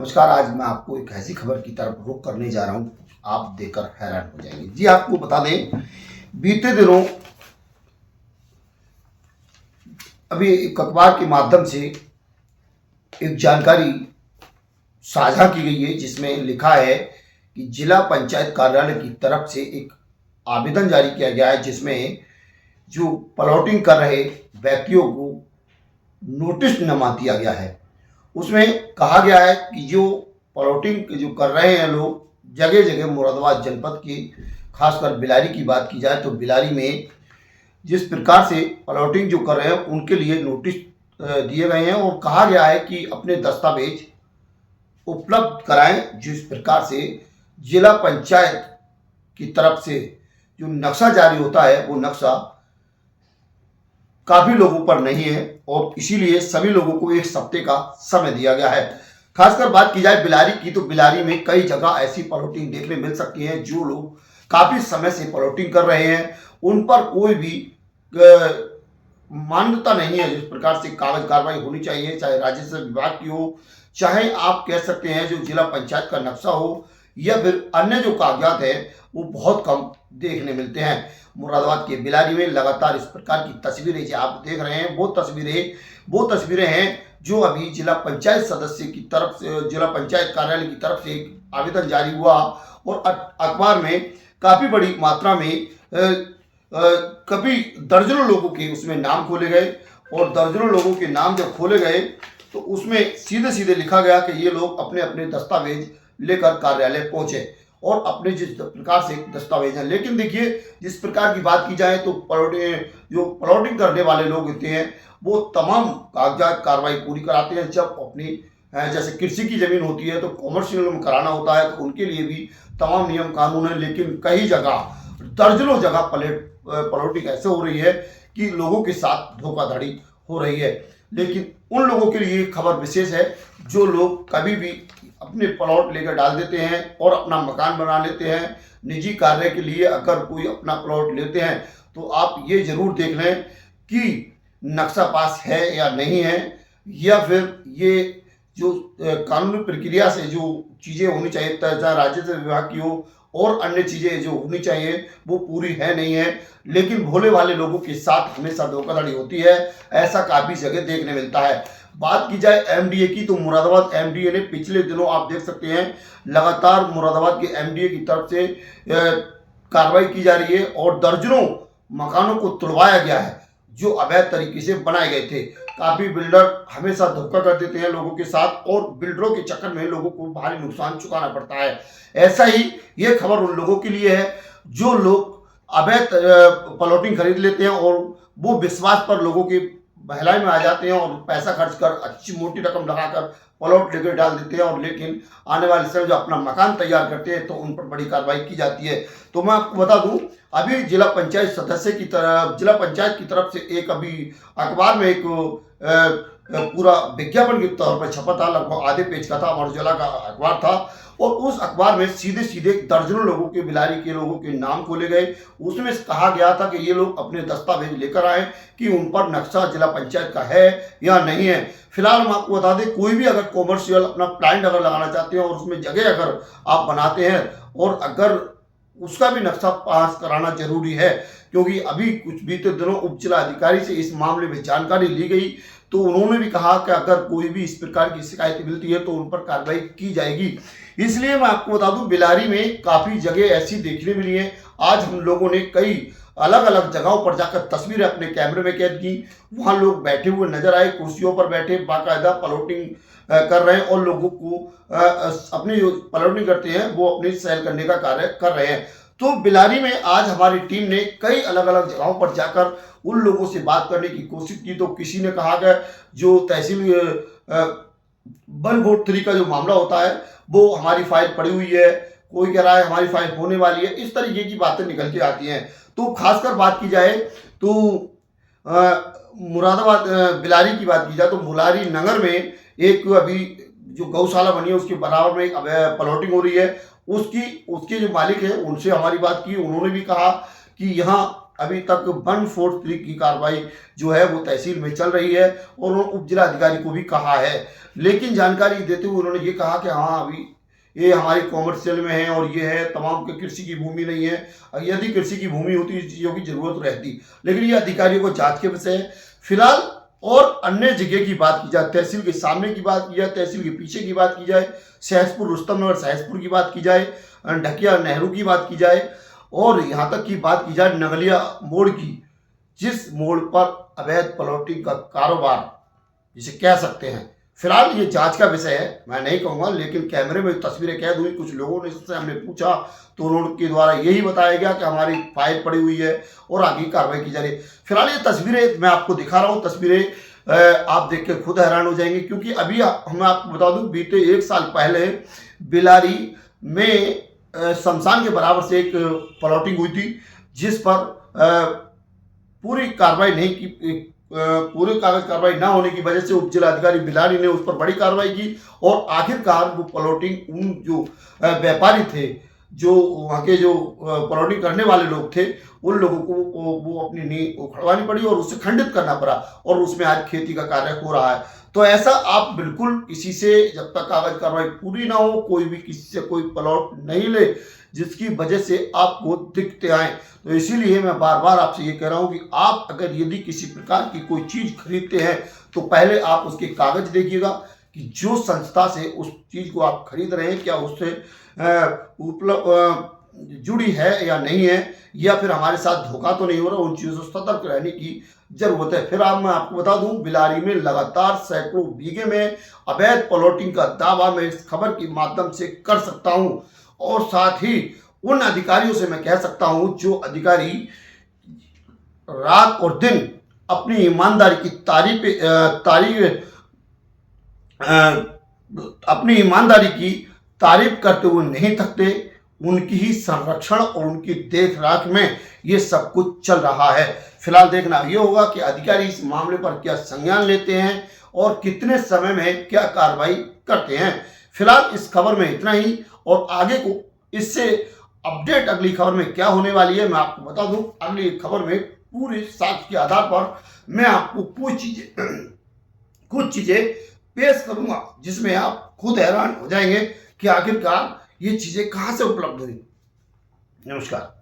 नमस्कार। आज मैं आपको एक ऐसी खबर की तरफ रुख करने जा रहा हूँ, आप देखकर हैरान हो जाएंगे। जी, आपको बता दें, बीते दिनों अभी एक अखबार के माध्यम से एक जानकारी साझा की गई है, जिसमें लिखा है कि जिला पंचायत कार्यालय की तरफ से एक आवेदन जारी किया गया है, जिसमें जो प्लॉटिंग कर रहे व्यक्तियों को नोटिस नमा दिया गया है। उसमें कहा गया है कि जो प्लॉटिंग जो कर रहे हैं लोग, जगह जगह मुरादाबाद जनपद की, खासकर बिलारी की बात की जाए तो बिलारी में जिस प्रकार से प्लॉटिंग जो कर रहे हैं उनके लिए नोटिस दिए गए हैं और कहा गया है कि अपने दस्तावेज उपलब्ध कराएं। जिस प्रकार से जिला पंचायत की तरफ से जो नक्शा जारी होता है वो नक्शा काफ़ी लोगों पर नहीं है और इसीलिए सभी लोगों को एक हफ्ते का समय दिया गया है। खासकर बात की जाए बिलारी की तो बिलारी में कई जगह ऐसी प्लॉटिंग देखने मिल सकती है। जो लोग काफ़ी समय से प्लॉटिंग कर रहे हैं उन पर कोई भी मान्यता नहीं है। जिस प्रकार से कागज कार्रवाई होनी चाहिए, चाहे राजस्व विभाग की हो, चाहे आप कह सकते हैं जो जिला पंचायत का नक्शा हो, या फिर अन्य जो कागजात है वो बहुत कम देखने मिलते हैं। मुरादाबाद के बिलारी में लगातार इस प्रकार की तस्वीरें जो आप देख रहे हैं वो तस्वीरें हैं जो अभी जिला पंचायत सदस्य की तरफ से, जिला पंचायत कार्यालय की तरफ से एक आवेदन जारी हुआ और अखबार में काफ़ी बड़ी मात्रा में कभी दर्जनों लोगों के उसमें नाम खोले गए और दर्जनों लोगों के नाम जब खोले गए तो उसमें सीधे सीधे लिखा गया कि ये लोग अपने अपने दस्तावेज लेकर कार्यालय पहुंचे और अपने जिस प्रकार से दस्तावेज हैं। लेकिन देखिए, जिस प्रकार की बात की जाए तो जो प्लॉटिंग करने वाले लोग होते हैं वो तमाम कागजात कार्रवाई पूरी कराते हैं। जब अपनी जैसे कृषि की ज़मीन होती है तो कॉमर्शियल में कराना होता है तो उनके लिए भी तमाम नियम कानून है। लेकिन कई जगह, दर्जनों जगह प्लॉटिंग ऐसे हो रही है कि लोगों के साथ धोखाधड़ी हो रही है। लेकिन उन लोगों के लिए खबर विशेष है जो लोग कभी भी अपने प्लॉट लेकर डाल देते हैं और अपना मकान बना लेते हैं निजी कार्य के लिए। अगर कोई अपना प्लॉट लेते हैं तो आप ये ज़रूर देख लें कि नक्शा पास है या नहीं है, या फिर ये जो कानूनी प्रक्रिया से जो चीज़ें होनी चाहिए, चाहे राजस्व विभाग की हो और अन्य चीज़ें जो होनी चाहिए वो पूरी है नहीं है। लेकिन भोले वाले लोगों के साथ हमेशा धोखाधड़ी होती है, ऐसा काफ़ी जगह देखने मिलता है। बात की जाए एमडीए की तो मुरादाबाद एमडीए ने पिछले दिनों आप देख सकते हैं लगातार मुरादाबाद के एमडीए की तरफ से कार्रवाई की जा रही है और दर्जनों मकानों को तुड़वाया गया है जो अवैध तरीके से बनाए गए थे। काफ़ी बिल्डर हमेशा धोखा कर देते हैं लोगों के साथ और बिल्डरों के चक्कर में लोगों को भारी नुकसान चुकाना पड़ता है। ऐसा ही ये खबर उन लोगों के लिए है जो लोग अवैध प्लॉटिंग खरीद लेते हैं और वो विश्वास पर लोगों की बहलाई में आ जाते हैं और पैसा खर्च कर अच्छी मोटी रकम लगाकर प्लॉट लेकर डाल देते हैं और लेकिन आने वाले समय जो अपना मकान तैयार करते हैं तो उन पर बड़ी कार्रवाई की जाती है। तो मैं आपको बता दूं, अभी जिला पंचायत की तरफ से एक अभी अखबार में एक पूरा विज्ञापन के तौर पर छपा था, लगभग आधे पेज का था, अमर उजाला का अखबार था और उस अखबार में सीधे सीधे दर्जनों लोगों के, बिलारी के लोगों के नाम खोले गए। उसमें कहा गया था कि ये लोग अपने दस्तावेज लेकर आए कि उन पर नक्शा जिला पंचायत का है या नहीं है। फिलहाल हम आपको बता दें, कोई भी अगर कॉमर्शियल अपना प्लांट अगर लगाना चाहते हैं और उसमें जगह अगर आप बनाते हैं और अगर उसका भी नक्शा पास कराना जरूरी है, क्योंकि अभी कुछ बीते दिनों उप जिला अधिकारी से इस मामले में जानकारी ली गई तो उन्होंने भी कहा कि अगर कोई भी इस प्रकार की शिकायत मिलती है तो उन पर कार्रवाई की जाएगी। इसलिए मैं आपको बता दूं, बिलारी में काफ़ी जगह ऐसी देखने मिली है। आज हम लोगों ने कई अलग अलग जगहों पर जाकर तस्वीरें अपने कैमरे में कैद की। वहाँ लोग बैठे हुए नजर आए, कुर्सियों पर बैठे बाकायदा प्लॉटिंग कर रहे हैं और लोगों को अपनी जो प्लॉटिंग करते हैं वो अपनी सेल करने का कार्य कर रहे हैं। तो बिलारी में आज हमारी टीम ने कई अलग अलग जगहों पर जाकर उन लोगों से बात करने की कोशिश की। तो किसी ने कहा कि जो तहसील वन बोर्ड 3 का जो मामला होता है वो हमारी फाइल पड़ी हुई है, कोई कह रहा है हमारी फाइल होने वाली है। इस तरीके की बातें निकल के आती हैं। तो खासकर बात की जाए तो मुरादाबाद बिलारी की बात की जाए तो मुलारी नगर में एक अभी जो गौशाला बनी है उसके बराबर में एक प्लॉटिंग हो रही है। उसके जो मालिक हैं उनसे हमारी बात की, उन्होंने भी कहा कि यहाँ अभी तक 143 की कार्रवाई जो है वो तहसील में चल रही है और उन्होंने उप जिला अधिकारी को भी कहा है। लेकिन जानकारी देते हुए उन्होंने ये कहा कि हाँ, अभी ये हमारी कॉमर्शियल में है और ये है, तमाम के कृषि की भूमि नहीं है। यदि कृषि की भूमि होती इस चीज़ों की जरूरत रहती, लेकिन ये अधिकारियों को जांच के विषय है फिलहाल। और अन्य जगह की बात की जाए, तहसील के सामने की बात की जाए, तहसील के पीछे की बात की जाए, सहसपुर रुस्तम नगर सहसपुर की बात की जाए, ढकिया नेहरू की बात की जाए, और यहाँ तक की बात की जाए नगलिया मोड़ की, जिस मोड़ पर अवैध प्लॉटिंग का कारोबार जिसे कह सकते हैं, फिलहाल ये जांच का विषय है, मैं नहीं कहूँगा, लेकिन कैमरे में तस्वीरें कैद हुई। कुछ लोगों ने इससे हमने पूछा तो उनके द्वारा यही बताया गया कि हमारी फाइल पड़ी हुई है और आगे कार्रवाई की जा रही है। फिलहाल ये तस्वीरें मैं आपको दिखा रहा हूँ, तस्वीरें आप देख के खुद हैरान हो जाएंगे, क्योंकि अभी मैं आपको बता दूं, बीते 1 साल पहले बिलारी में शमशान के बराबर से एक प्लॉटिंग हुई थी, जिस पर पूरी कार्रवाई नहीं की, पूरे कागज कार्रवाई ना होने की वजह से उप जिलाधिकारी बिलारी ने उस पर बड़ी कार्रवाई की और आखिरकार वो प्लॉटिंग उन जो व्यापारी थे, जो वहाँ के जो प्लॉटिंग करने वाले लोग थे, उन लोगों को वो अपनी नींव उखड़वानी पड़ी और उसे खंडित करना पड़ा और उसमें आज खेती का कार्य हो रहा है। तो ऐसा आप बिल्कुल किसी से, जब तक कागज कार्रवाई पूरी ना हो, कोई भी किसी से कोई प्लॉट नहीं ले जिसकी वजह से आपको दिक्कतें आए। तो इसीलिए मैं बार बार आपसे ये कह रहा हूँ कि आप अगर यदि किसी प्रकार की कोई चीज़ खरीदते हैं तो पहले आप उसके कागज देखिएगा कि जो संस्था से उस चीज़ को आप खरीद रहे हैं क्या उससे जुड़ी है या नहीं है, या फिर हमारे साथ धोखा तो नहीं हो रहा। उन चीज़ों से सतर्क रहने की जरूरत है। फिर मैं आपको बता दूं, बिलारी में लगातार सैकड़ों बीघे में अवैध प्लॉटिंग का दावा मैं इस खबर के माध्यम से कर सकता हूं, और साथ ही उन अधिकारियों से मैं कह सकता हूं जो अधिकारी रात और दिन अपनी ईमानदारी की अपनी ईमानदारी की तारीफ करते हुए नहीं थकते। उनकी ही संरक्षण और उनकी देखरेख में ये सब कुछ चल रहा है। फिलहाल देखना ये होगा कि अधिकारी इस मामले पर क्या संज्ञान लेते हैं और कितने समय में क्या कार्रवाई करते हैं। फिलहाल इस खबर में इतना ही, और आगे को इससे अपडेट अगली खबर में क्या होने वाली है मैं आपको बता दूं। अगली खबर में पूरे साक्ष्य के आधार पर मैं आपको कुछ चीजें पेश करूंगा जिसमें आप खुद हैरान हो जाएंगे कि आखिरकार ये चीजें कहां से उपलब्ध हुई। नमस्कार।